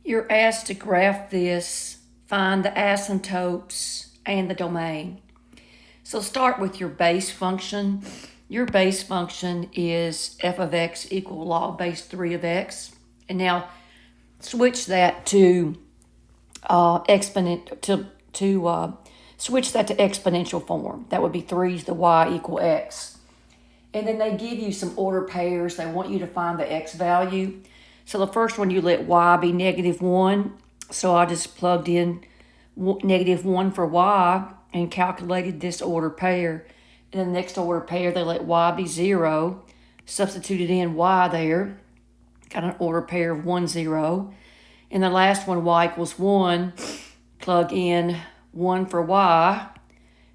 You're asked to graph this, find the asymptotes and the domain. So start with your base function. Your base function is f of x equal log base 3 of x. And now switch that to exponential form. That would be 3 to the y equal x. And then they give you some order pairs. They want you to find the x value. So the first one, you let y be -1. So I just plugged in -1 for y and calculated this order pair. And the next order pair, they let y be 0. Substituted in y there. Got an order pair of 1, 0. And the last one, y equals 1. Plug in 1 for y.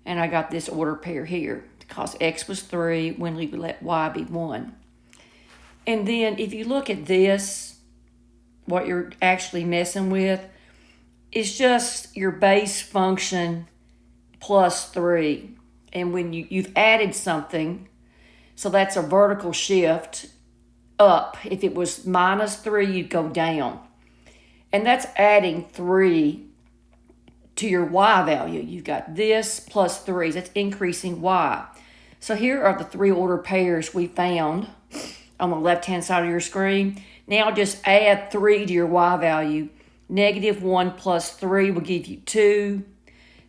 And I got this order pair here. Because x was 3 when we let y be 1. And then if you look at this, what you're actually messing with is just your base function plus 3. And when you've added something, so that's a vertical shift up. If it was -3, you'd go down. And that's adding 3 to your y value. You've got this plus 3. That's increasing y. So here are the 3 order pairs we found on the left-hand side of your screen. Now just add 3 to your y value. -1 plus 3 will give you 2.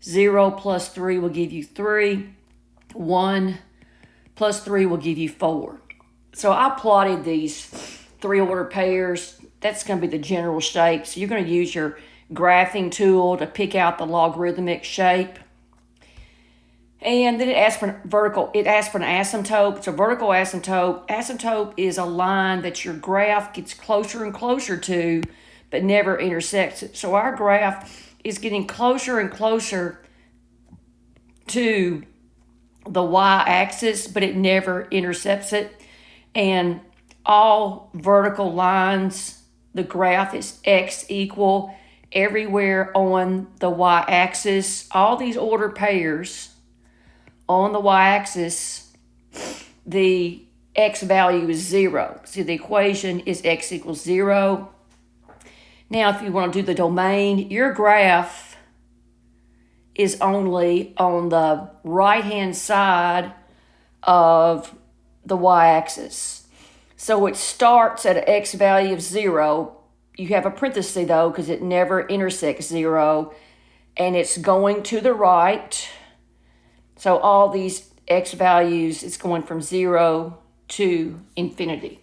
0 plus 3 will give you 3. 1 plus 3 will give you 4. So I plotted these 3 order pairs. That's going to be the general shape. So you're going to use your graphing tool to pick out the logarithmic shape. And then it asks for an asymptote. It's a vertical asymptote. Asymptote is a line that your graph gets closer and closer to, but never intersects it. So our graph is getting closer and closer to the y-axis, but it never intercepts it. And all vertical lines, the graph is x equal everywhere on the y-axis. All these order pairs on the y-axis, the x value is 0. So the equation is x equals 0. Now, if you want to do the domain, your graph is only on the right-hand side of the y-axis. So it starts at an x value of 0. You have a parenthesis, though, because it never intersects 0. And it's going to the right. So all these x values, it's going from 0 to infinity.